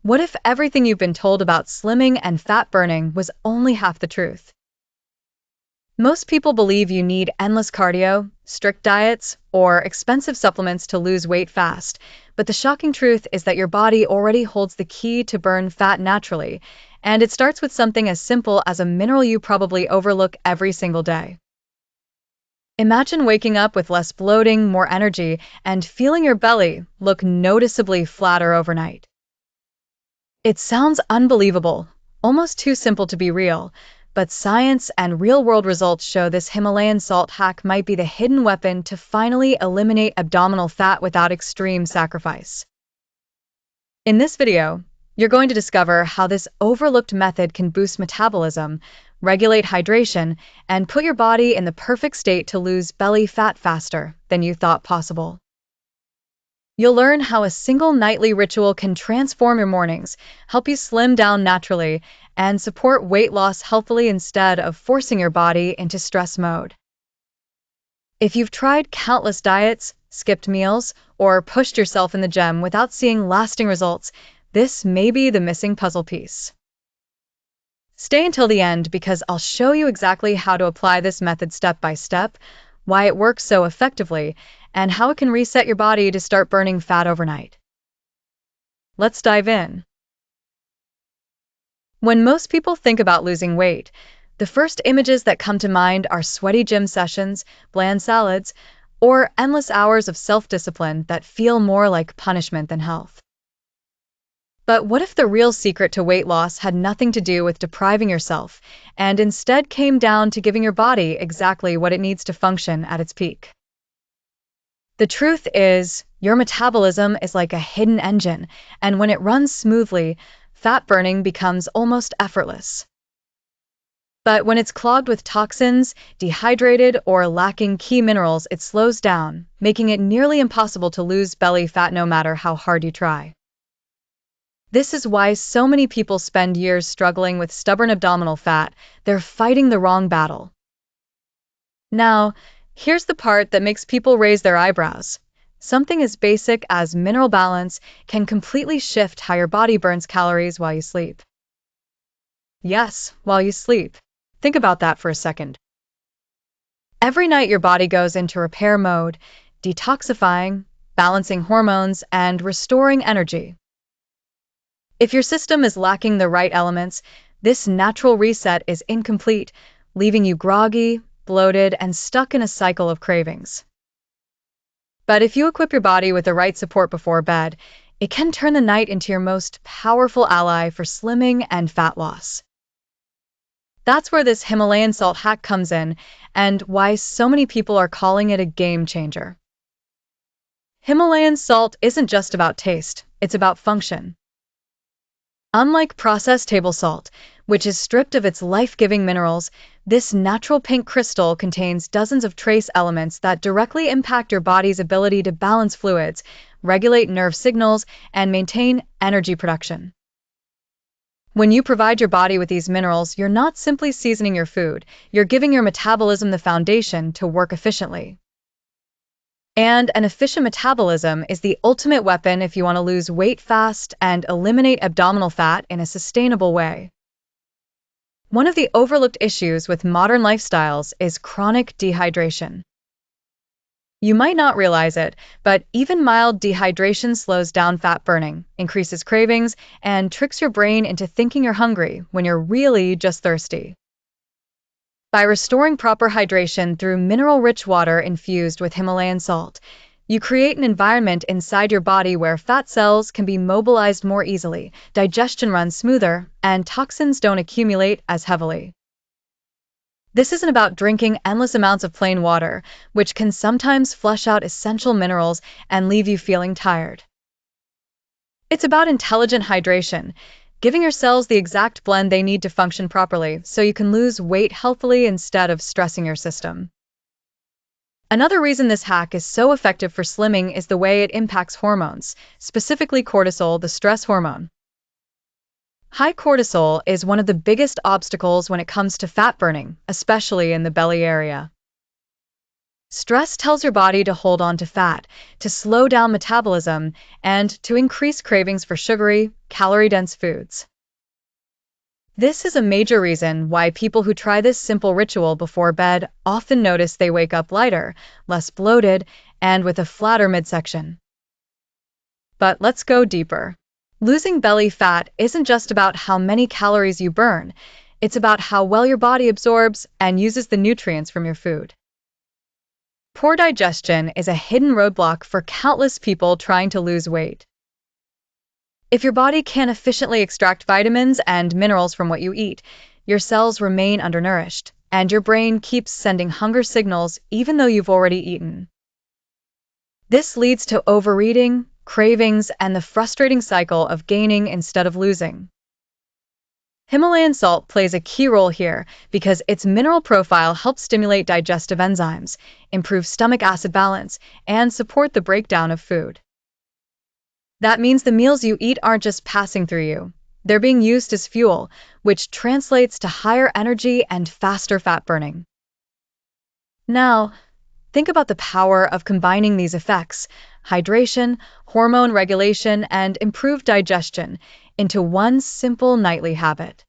What if everything you've been told about slimming and fat burning was only half the truth? Most people believe you need endless cardio, strict diets, or expensive supplements to lose weight fast, but the shocking truth is that your body already holds the key to burn fat naturally, and it starts with something as simple as a mineral you probably overlook every single day. Imagine waking up with less bloating, more energy, and feeling your belly look noticeably flatter overnight. It sounds unbelievable, almost too simple to be real, but science and real-world results show this Himalayan salt hack might be the hidden weapon to finally eliminate abdominal fat without extreme sacrifice. In this video, you're going to discover how this overlooked method can boost metabolism, regulate hydration, and put your body in the perfect state to lose belly fat faster than you thought possible. You'll learn how a single nightly ritual can transform your mornings, help you slim down naturally, and support weight loss healthily instead of forcing your body into stress mode. If you've tried countless diets, skipped meals, or pushed yourself in the gym without seeing lasting results, this may be the missing puzzle piece. Stay until the end because I'll show you exactly how to apply this method step by step, why it works so effectively, and how it can reset your body to start burning fat overnight. Let's dive in. When most people think about losing weight, the first images that come to mind are sweaty gym sessions, bland salads, or endless hours of self-discipline that feel more like punishment than health. But what if the real secret to weight loss had nothing to do with depriving yourself, and instead came down to giving your body exactly what it needs to function at its peak? The truth is, your metabolism is like a hidden engine, and when it runs smoothly, fat burning becomes almost effortless. But when it's clogged with toxins, dehydrated, or lacking key minerals, it slows down, making it nearly impossible to lose belly fat no matter how hard you try. This is why so many people spend years struggling with stubborn abdominal fat. They're fighting the wrong battle. Now, here's the part that makes people raise their eyebrows. Something as basic as mineral balance can completely shift how your body burns calories while you sleep. Yes, while you sleep. Think about that for a second. Every night your body goes into repair mode, detoxifying, balancing hormones, and restoring energy. If your system is lacking the right elements, this natural reset is incomplete, leaving you groggy, bloated, and stuck in a cycle of cravings. But if you equip your body with the right support before bed, it can turn the night into your most powerful ally for slimming and fat loss. That's where this Himalayan salt hack comes in, and why so many people are calling it a game changer. Himalayan salt isn't just about taste, it's about function. Unlike processed table salt, which is stripped of its life-giving minerals, this natural pink crystal contains dozens of trace elements that directly impact your body's ability to balance fluids, regulate nerve signals, and maintain energy production. When you provide your body with these minerals, you're not simply seasoning your food, you're giving your metabolism the foundation to work efficiently. And an efficient metabolism is the ultimate weapon if you want to lose weight fast and eliminate abdominal fat in a sustainable way. One of the overlooked issues with modern lifestyles is chronic dehydration. You might not realize it, but even mild dehydration slows down fat burning, increases cravings, and tricks your brain into thinking you're hungry when you're really just thirsty. By restoring proper hydration through mineral-rich water infused with Himalayan salt, you create an environment inside your body where fat cells can be mobilized more easily, digestion runs smoother, and toxins don't accumulate as heavily. This isn't about drinking endless amounts of plain water, which can sometimes flush out essential minerals and leave you feeling tired. It's about intelligent hydration, giving your cells the exact blend they need to function properly so you can lose weight healthily instead of stressing your system. Another reason this hack is so effective for slimming is the way it impacts hormones, specifically cortisol, the stress hormone. High cortisol is one of the biggest obstacles when it comes to fat burning, especially in the belly area. Stress tells your body to hold on to fat, to slow down metabolism, and to increase cravings for sugary, calorie-dense foods. This is a major reason why people who try this simple ritual before bed often notice they wake up lighter, less bloated, and with a flatter midsection. But let's go deeper. Losing belly fat isn't just about how many calories you burn, it's about how well your body absorbs and uses the nutrients from your food. Poor digestion is a hidden roadblock for countless people trying to lose weight. If your body can't efficiently extract vitamins and minerals from what you eat, your cells remain undernourished, and your brain keeps sending hunger signals even though you've already eaten. This leads to overeating, cravings, and the frustrating cycle of gaining instead of losing. Himalayan salt plays a key role here because its mineral profile helps stimulate digestive enzymes, improve stomach acid balance, and support the breakdown of food. That means the meals you eat aren't just passing through you. They're being used as fuel, which translates to higher energy and faster fat burning. Now, think about the power of combining these effects, hydration, hormone regulation, and improved digestion, into one simple nightly habit.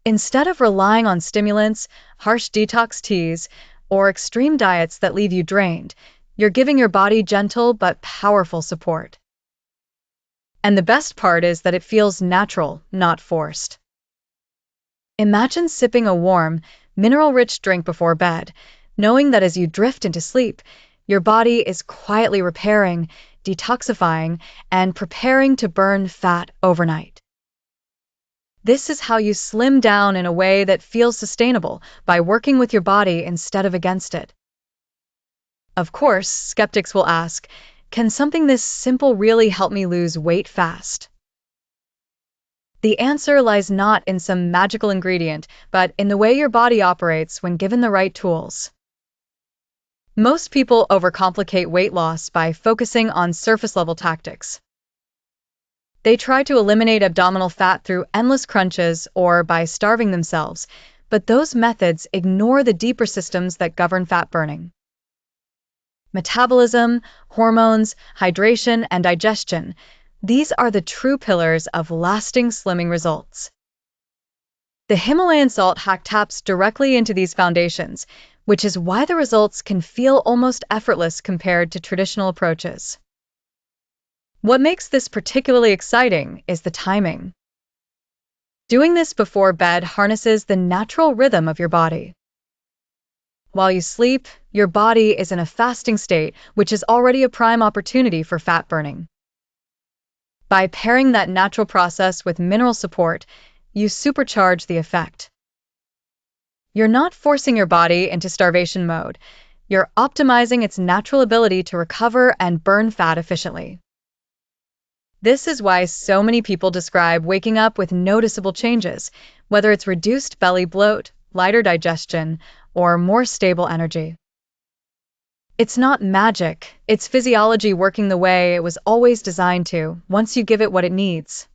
Instead of relying on stimulants, harsh detox teas, or extreme diets that leave you drained, you're giving your body gentle but powerful support. And the best part is that it feels natural, not forced. Imagine sipping a warm, mineral-rich drink before bed, knowing that as you drift into sleep, your body is quietly repairing, detoxifying, and preparing to burn fat overnight. This is how you slim down in a way that feels sustainable, by working with your body instead of against it. Of course, skeptics will ask, can something this simple really help me lose weight fast? The answer lies not in some magical ingredient, but in the way your body operates when given the right tools. Most people overcomplicate weight loss by focusing on surface-level tactics. They try to eliminate abdominal fat through endless crunches or by starving themselves, but those methods ignore the deeper systems that govern fat burning. Metabolism, hormones, hydration, and digestion, these are the true pillars of lasting slimming results. The Himalayan salt hack taps directly into these foundations, which is why the results can feel almost effortless compared to traditional approaches. What makes this particularly exciting is the timing. Doing this before bed harnesses the natural rhythm of your body. While you sleep, your body is in a fasting state, which is already a prime opportunity for fat burning. By pairing that natural process with mineral support, you supercharge the effect. You're not forcing your body into starvation mode. You're optimizing its natural ability to recover and burn fat efficiently. This is why so many people describe waking up with noticeable changes, whether it's reduced belly bloat, lighter digestion, or more stable energy. It's not magic, it's physiology working the way it was always designed to, once you give it what it needs.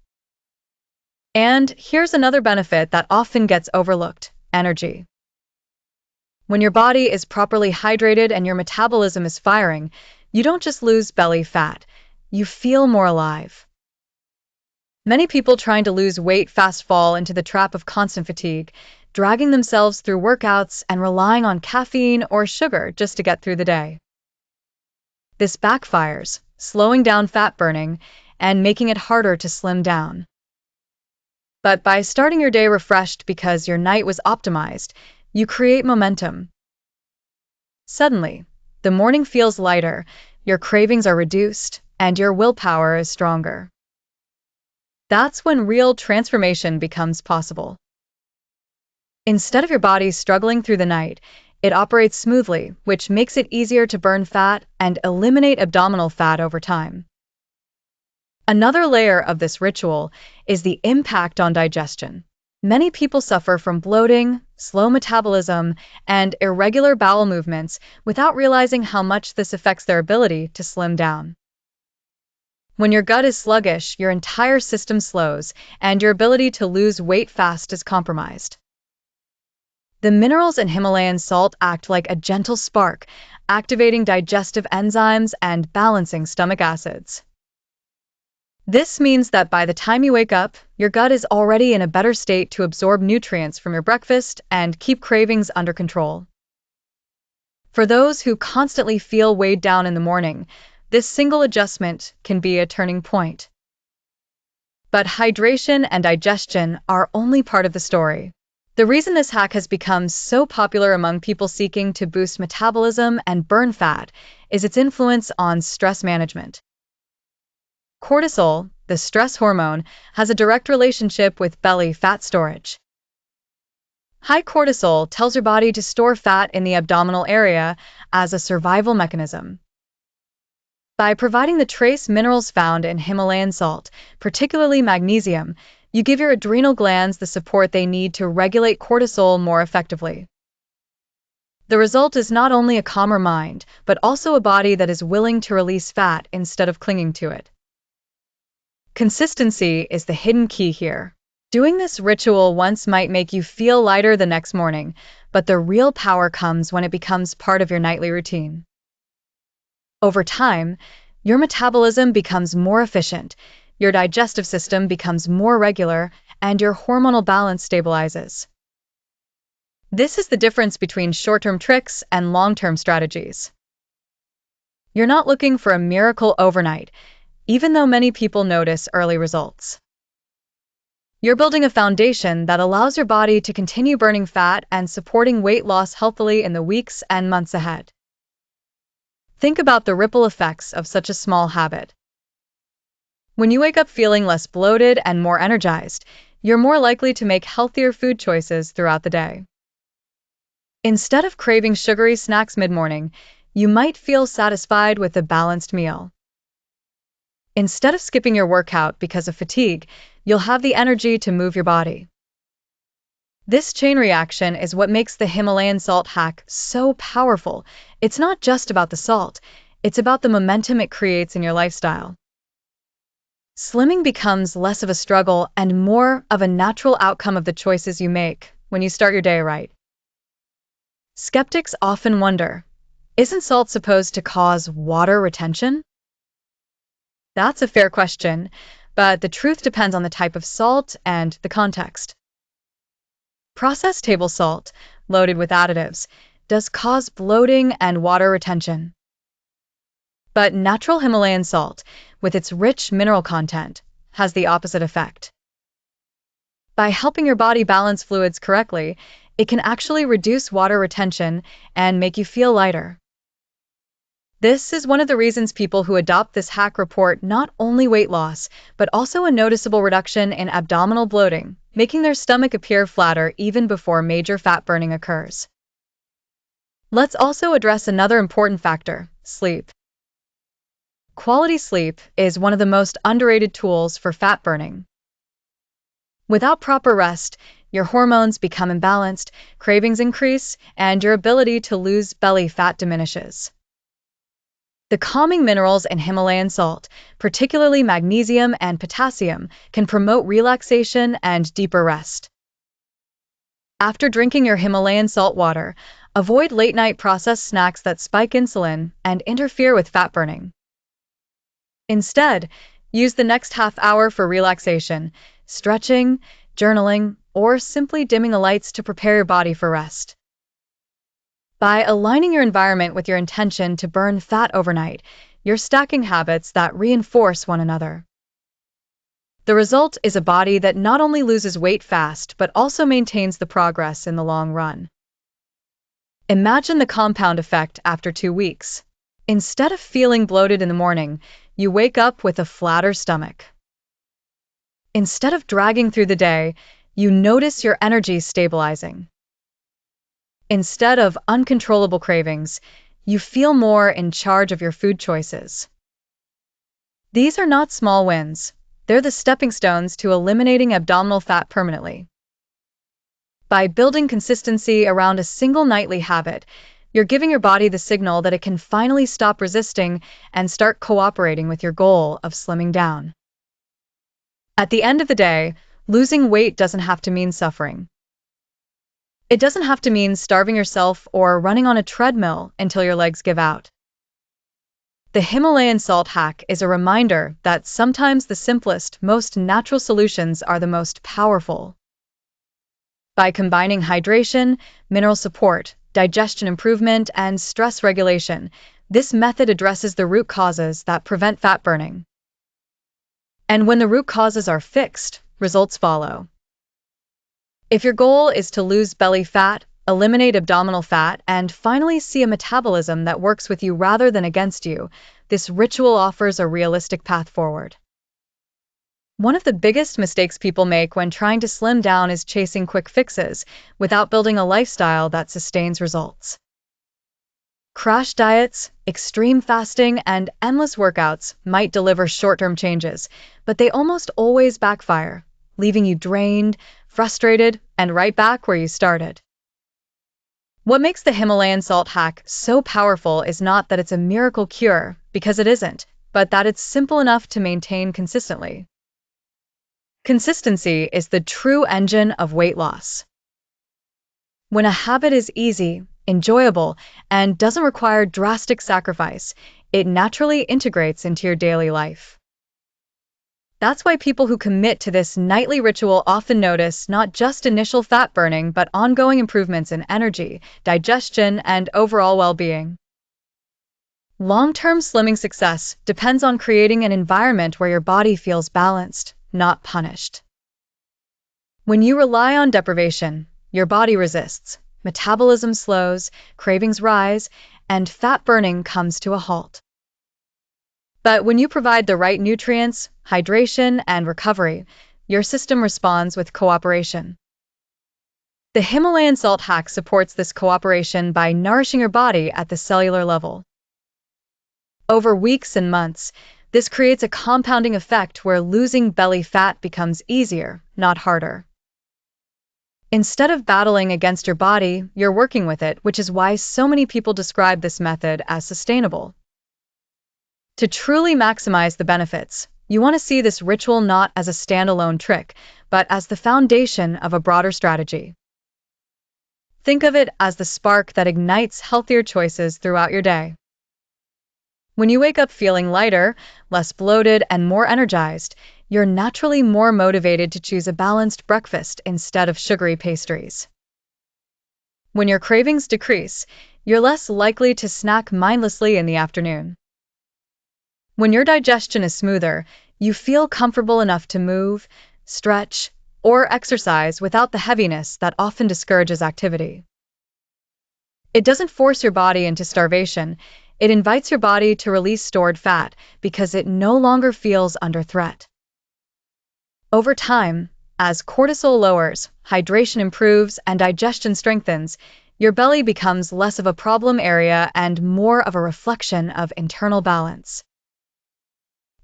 And here's another benefit that often gets overlooked: energy. When your body is properly hydrated and your metabolism is firing, you don't just lose belly fat, you feel more alive. Many people trying to lose weight fast fall into the trap of constant fatigue, dragging themselves through workouts and relying on caffeine or sugar just to get through the day. This backfires, slowing down fat burning and making it harder to slim down. But by starting your day refreshed because your night was optimized, you create momentum. Suddenly, the morning feels lighter, your cravings are reduced, and your willpower is stronger. That's when real transformation becomes possible. Instead of your body struggling through the night, it operates smoothly, which makes it easier to burn fat and eliminate abdominal fat over time. Another layer of this ritual is the impact on digestion. Many people suffer from bloating, slow metabolism, and irregular bowel movements without realizing how much this affects their ability to slim down. When your gut is sluggish, your entire system slows, and your ability to lose weight fast is compromised. The minerals in Himalayan salt act like a gentle spark, activating digestive enzymes and balancing stomach acids. This means that by the time you wake up, your gut is already in a better state to absorb nutrients from your breakfast and keep cravings under control. For those who constantly feel weighed down in the morning, this single adjustment can be a turning point. But hydration and digestion are only part of the story. The reason this hack has become so popular among people seeking to boost metabolism and burn fat is its influence on stress management. Cortisol, the stress hormone, has a direct relationship with belly fat storage. High cortisol tells your body to store fat in the abdominal area as a survival mechanism. By providing the trace minerals found in Himalayan salt, particularly magnesium, you give your adrenal glands the support they need to regulate cortisol more effectively. The result is not only a calmer mind, but also a body that is willing to release fat instead of clinging to it. Consistency is the hidden key here. Doing this ritual once might make you feel lighter the next morning, but the real power comes when it becomes part of your nightly routine. Over time, your metabolism becomes more efficient, your digestive system becomes more regular, and your hormonal balance stabilizes. This is the difference between short-term tricks and long-term strategies. You're not looking for a miracle overnight, even though many people notice early results. You're building a foundation that allows your body to continue burning fat and supporting weight loss healthily in the weeks and months ahead. Think about the ripple effects of such a small habit. When you wake up feeling less bloated and more energized, you're more likely to make healthier food choices throughout the day. Instead of craving sugary snacks mid-morning, you might feel satisfied with a balanced meal. Instead of skipping your workout because of fatigue, you'll have the energy to move your body. This chain reaction is what makes the Himalayan salt hack so powerful. It's not just about the salt, it's about the momentum it creates in your lifestyle. Slimming becomes less of a struggle and more of a natural outcome of the choices you make when you start your day right. Skeptics often wonder, isn't salt supposed to cause water retention? That's a fair question, but the truth depends on the type of salt and the context. Processed table salt, loaded with additives, does cause bloating and water retention. But natural Himalayan salt, with its rich mineral content, has the opposite effect. By helping your body balance fluids correctly, it can actually reduce water retention and make you feel lighter. This is one of the reasons people who adopt this hack report not only weight loss, but also a noticeable reduction in abdominal bloating, making their stomach appear flatter even before major fat burning occurs. Let's also address another important factor, sleep. Quality sleep is one of the most underrated tools for fat burning. Without proper rest, your hormones become imbalanced, cravings increase, and your ability to lose belly fat diminishes. The calming minerals in Himalayan salt, particularly magnesium and potassium, can promote relaxation and deeper rest. After drinking your Himalayan salt water, avoid late-night processed snacks that spike insulin and interfere with fat burning. Instead, use the next half hour for relaxation, stretching, journaling, or simply dimming the lights to prepare your body for rest. By aligning your environment with your intention to burn fat overnight, you're stacking habits that reinforce one another. The result is a body that not only loses weight fast, but also maintains the progress in the long run. Imagine the compound effect after 2 weeks. Instead of feeling bloated in the morning, you wake up with a flatter stomach. Instead of dragging through the day, you notice your energy stabilizing. Instead of uncontrollable cravings, you feel more in charge of your food choices. These are not small wins. They're the stepping stones to eliminating abdominal fat permanently. By building consistency around a single nightly habit, you're giving your body the signal that it can finally stop resisting and start cooperating with your goal of slimming down. At the end of the day, losing weight doesn't have to mean suffering. It doesn't have to mean starving yourself or running on a treadmill until your legs give out. The Himalayan salt hack is a reminder that sometimes the simplest, most natural solutions are the most powerful. By combining hydration, mineral support, digestion improvement, and stress regulation, this method addresses the root causes that prevent fat burning. And when the root causes are fixed, results follow. If your goal is to lose belly fat, eliminate abdominal fat, and finally see a metabolism that works with you rather than against you, this ritual offers a realistic path forward. One of the biggest mistakes people make when trying to slim down is chasing quick fixes without building a lifestyle that sustains results. Crash diets, extreme fasting, and endless workouts might deliver short-term changes, but they almost always backfire, leaving you drained, frustrated, and right back where you started. What makes the Himalayan salt hack so powerful is not that it's a miracle cure, because it isn't, but that it's simple enough to maintain consistently. Consistency is the true engine of weight loss. When a habit is easy, enjoyable, and doesn't require drastic sacrifice, it naturally integrates into your daily life. That's why people who commit to this nightly ritual often notice not just initial fat burning, but ongoing improvements in energy, digestion, and overall well-being. Long-term slimming success depends on creating an environment where your body feels balanced, not punished. When you rely on deprivation, your body resists, metabolism slows, cravings rise, and fat burning comes to a halt. But when you provide the right nutrients, hydration, and recovery, your system responds with cooperation. The Himalayan salt hack supports this cooperation by nourishing your body at the cellular level. Over weeks and months, this creates a compounding effect where losing belly fat becomes easier, not harder. Instead of battling against your body, you're working with it, which is why so many people describe this method as sustainable. To truly maximize the benefits, you want to see this ritual not as a standalone trick, but as the foundation of a broader strategy. Think of it as the spark that ignites healthier choices throughout your day. When you wake up feeling lighter, less bloated, and more energized, you're naturally more motivated to choose a balanced breakfast instead of sugary pastries. When your cravings decrease, you're less likely to snack mindlessly in the afternoon. When your digestion is smoother, you feel comfortable enough to move, stretch, or exercise without the heaviness that often discourages activity. It doesn't force your body into starvation, it invites your body to release stored fat because it no longer feels under threat. Over time, as cortisol lowers, hydration improves, and digestion strengthens, your belly becomes less of a problem area and more of a reflection of internal balance.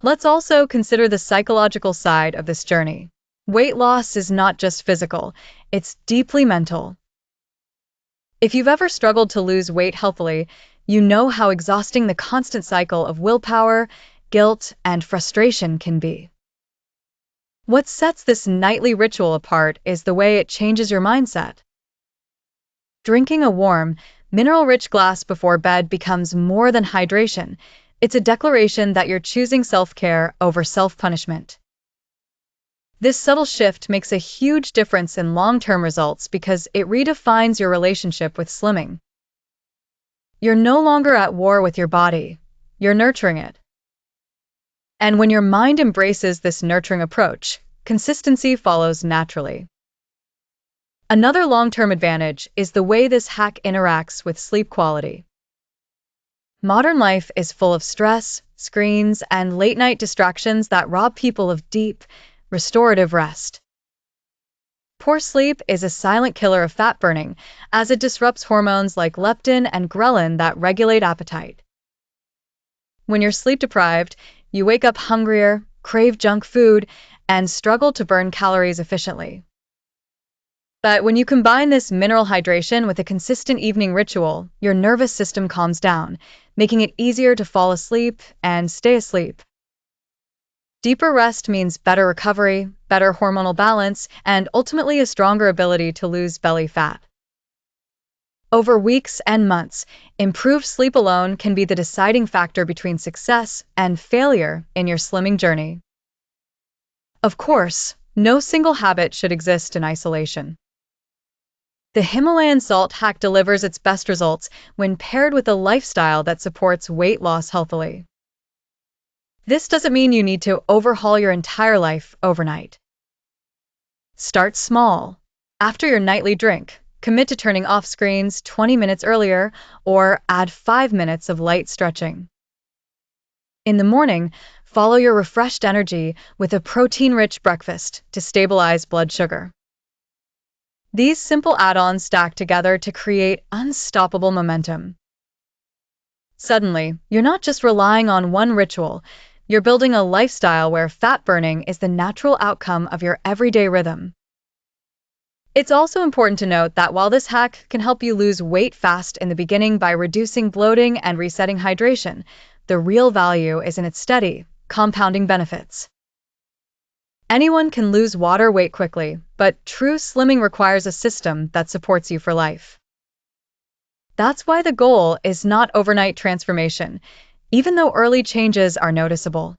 Let's also consider the psychological side of this journey. Weight loss is not just physical, it's deeply mental. If you've ever struggled to lose weight healthily, you know how exhausting the constant cycle of willpower, guilt, and frustration can be. What sets this nightly ritual apart is the way it changes your mindset. Drinking a warm, mineral-rich glass before bed becomes more than hydration. It's a declaration that you're choosing self-care over self-punishment. This subtle shift makes a huge difference in long-term results because it redefines your relationship with slimming. You're no longer at war with your body, you're nurturing it. And when your mind embraces this nurturing approach, consistency follows naturally. Another long-term advantage is the way this hack interacts with sleep quality. Modern life is full of stress, screens, and late-night distractions that rob people of deep, restorative rest. Poor sleep is a silent killer of fat burning, as it disrupts hormones like leptin and ghrelin that regulate appetite. When you're sleep-deprived, you wake up hungrier, crave junk food, and struggle to burn calories efficiently. But when you combine this mineral hydration with a consistent evening ritual, your nervous system calms down, making it easier to fall asleep and stay asleep. Deeper rest means better recovery, better hormonal balance, and ultimately a stronger ability to lose belly fat. Over weeks and months, improved sleep alone can be the deciding factor between success and failure in your slimming journey. Of course, no single habit should exist in isolation. The Himalayan salt hack delivers its best results when paired with a lifestyle that supports weight loss healthily. This doesn't mean you need to overhaul your entire life overnight. Start small. After your nightly drink, commit to turning off screens 20 minutes earlier or add 5 minutes of light stretching. In the morning, follow your refreshed energy with a protein-rich breakfast to stabilize blood sugar. These simple add-ons stack together to create unstoppable momentum. Suddenly, you're not just relying on one ritual, you're building a lifestyle where fat burning is the natural outcome of your everyday rhythm. It's also important to note that while this hack can help you lose weight fast in the beginning by reducing bloating and resetting hydration, the real value is in its steady, compounding benefits. Anyone can lose water weight quickly, but true slimming requires a system that supports you for life. That's why the goal is not overnight transformation, even though early changes are noticeable.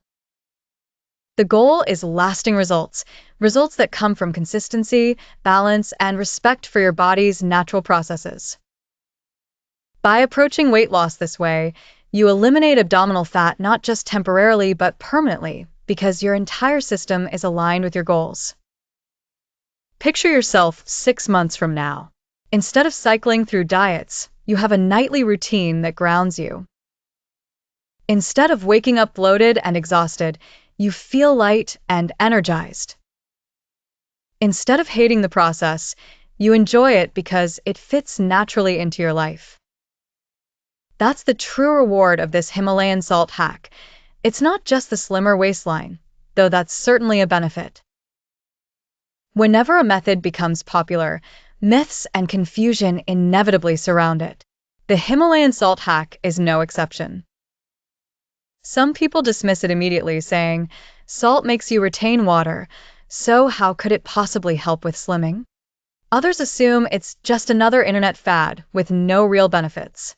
The goal is lasting results, results that come from consistency, balance, and respect for your body's natural processes. By approaching weight loss this way, you eliminate abdominal fat not just temporarily but permanently, because your entire system is aligned with your goals. Picture yourself 6 months from now. Instead of cycling through diets, you have a nightly routine that grounds you. Instead of waking up bloated and exhausted, you feel light and energized. Instead of hating the process, you enjoy it because it fits naturally into your life. That's the true reward of this Himalayan salt hack. It's not just the slimmer waistline, though that's certainly a benefit. Whenever a method becomes popular, myths and confusion inevitably surround it. The Himalayan salt hack is no exception. Some people dismiss it immediately, saying, "Salt makes you retain water, so how could it possibly help with slimming?" Others assume it's just another internet fad with no real benefits.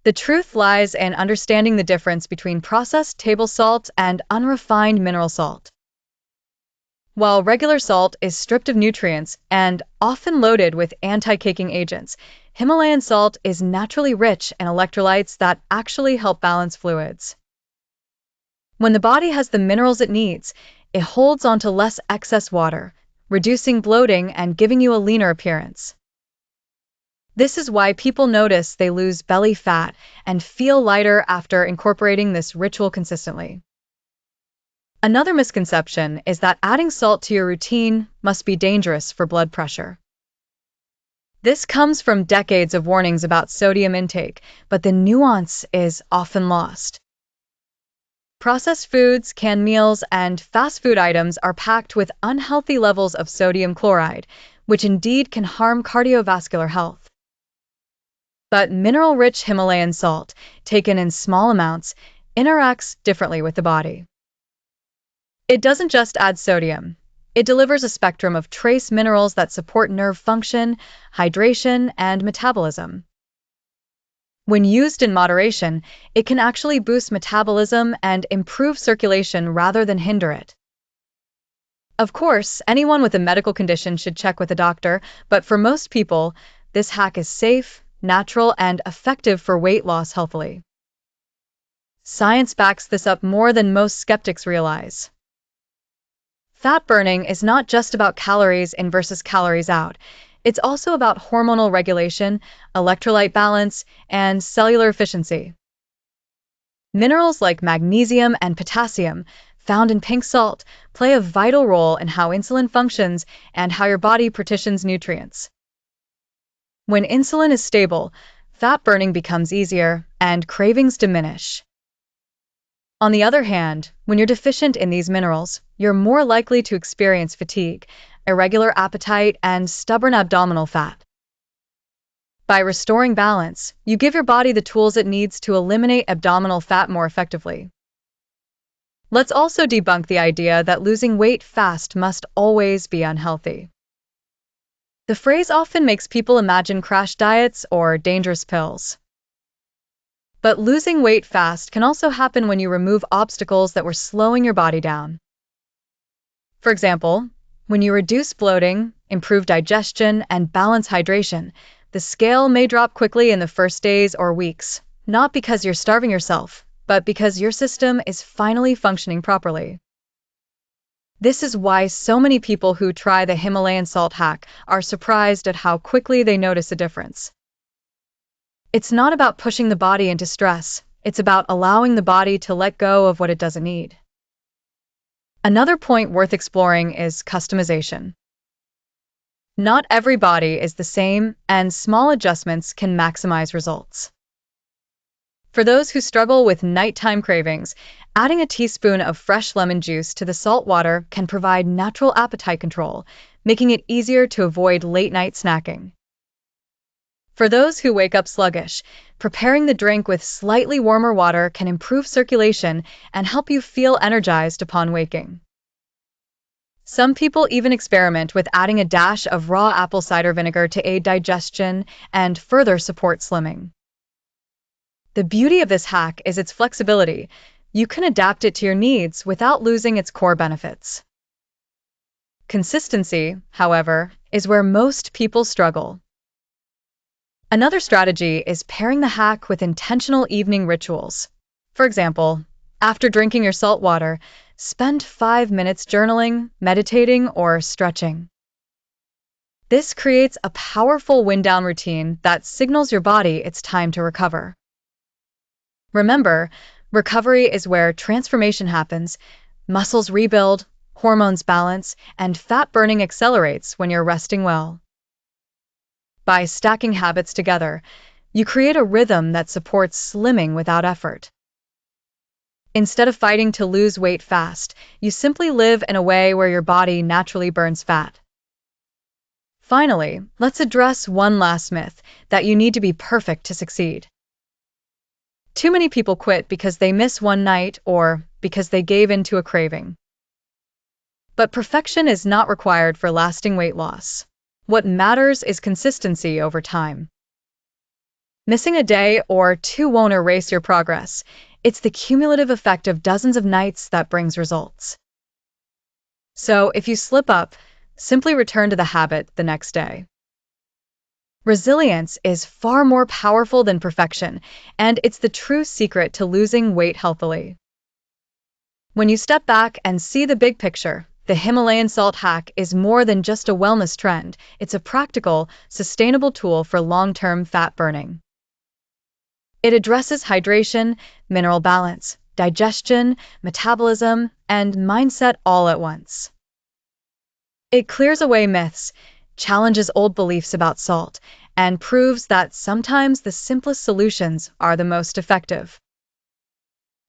The truth lies in understanding the difference between processed table salt and unrefined mineral salt. While regular salt is stripped of nutrients and often loaded with anti-caking agents, Himalayan salt is naturally rich in electrolytes that actually help balance fluids. When the body has the minerals it needs, it holds onto less excess water, reducing bloating and giving you a leaner appearance. This is why people notice they lose belly fat and feel lighter after incorporating this ritual consistently. Another misconception is that adding salt to your routine must be dangerous for blood pressure. This comes from decades of warnings about sodium intake, but the nuance is often lost. Processed foods, canned meals, and fast food items are packed with unhealthy levels of sodium chloride, which indeed can harm cardiovascular health. But mineral-rich Himalayan salt, taken in small amounts, interacts differently with the body. It doesn't just add sodium. It delivers a spectrum of trace minerals that support nerve function, hydration, and metabolism. When used in moderation, it can actually boost metabolism and improve circulation rather than hinder it. Of course, anyone with a medical condition should check with a doctor, but for most people, this hack is safe, natural, and effective for weight loss healthily. Science backs this up more than most skeptics realize. Fat burning is not just about calories in versus calories out. It's also about hormonal regulation, electrolyte balance, and cellular efficiency. Minerals like magnesium and potassium, found in pink salt, play a vital role in how insulin functions and how your body partitions nutrients. When insulin is stable, fat burning becomes easier and cravings diminish. On the other hand, when you're deficient in these minerals, you're more likely to experience fatigue, irregular appetite, and stubborn abdominal fat. By restoring balance, you give your body the tools it needs to eliminate abdominal fat more effectively. Let's also debunk the idea that losing weight fast must always be unhealthy. The phrase often makes people imagine crash diets or dangerous pills. But losing weight fast can also happen when you remove obstacles that were slowing your body down. For example, when you reduce bloating, improve digestion, and balance hydration, the scale may drop quickly in the first days or weeks, not because you're starving yourself, but because your system is finally functioning properly. This is why so many people who try the Himalayan salt hack are surprised at how quickly they notice a difference. It's not about pushing the body into stress, it's about allowing the body to let go of what it doesn't need. Another point worth exploring is customization. Not every body is the same, and small adjustments can maximize results. For those who struggle with nighttime cravings, adding a teaspoon of fresh lemon juice to the salt water can provide natural appetite control, making it easier to avoid late-night snacking. For those who wake up sluggish, preparing the drink with slightly warmer water can improve circulation and help you feel energized upon waking. Some people even experiment with adding a dash of raw apple cider vinegar to aid digestion and further support slimming. The beauty of this hack is its flexibility. You can adapt it to your needs without losing its core benefits. Consistency, however, is where most people struggle. Another strategy is pairing the hack with intentional evening rituals. For example, after drinking your salt water, spend 5 minutes journaling, meditating, or stretching. This creates a powerful wind-down routine that signals your body it's time to recover. Remember, recovery is where transformation happens, muscles rebuild, hormones balance, and fat burning accelerates when you're resting well. By stacking habits together, you create a rhythm that supports slimming without effort. Instead of fighting to lose weight fast, you simply live in a way where your body naturally burns fat. Finally, let's address one last myth, that you need to be perfect to succeed. Too many people quit because they miss one night or because they gave in to a craving. But perfection is not required for lasting weight loss. What matters is consistency over time. Missing a day or two won't erase your progress. It's the cumulative effect of dozens of nights that brings results. So if you slip up, simply return to the habit the next day. Resilience is far more powerful than perfection, and it's the true secret to losing weight healthily. When you step back and see the big picture, the Himalayan salt hack is more than just a wellness trend. It's a practical, sustainable tool for long-term fat burning. It addresses hydration, mineral balance, digestion, metabolism, and mindset all at once. It clears away myths, challenges old beliefs about salt, and proves that sometimes the simplest solutions are the most effective.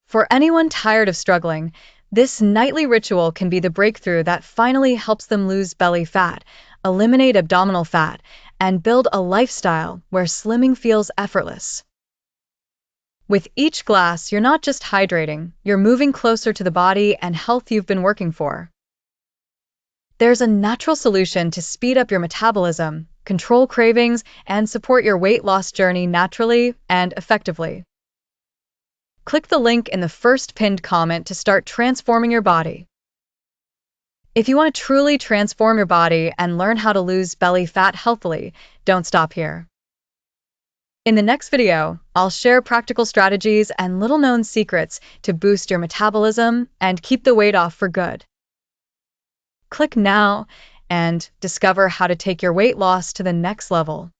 For anyone tired of struggling, this nightly ritual can be the breakthrough that finally helps them lose belly fat, eliminate abdominal fat, and build a lifestyle where slimming feels effortless. With each glass, you're not just hydrating, you're moving closer to the body and health you've been working for. There's a natural solution to speed up your metabolism, control cravings, and support your weight loss journey naturally and effectively. Click the link in the first pinned comment to start transforming your body. If you want to truly transform your body and learn how to lose belly fat healthily, don't stop here. In the next video, I'll share practical strategies and little-known secrets to boost your metabolism and keep the weight off for good. Click now and discover how to take your weight loss to the next level.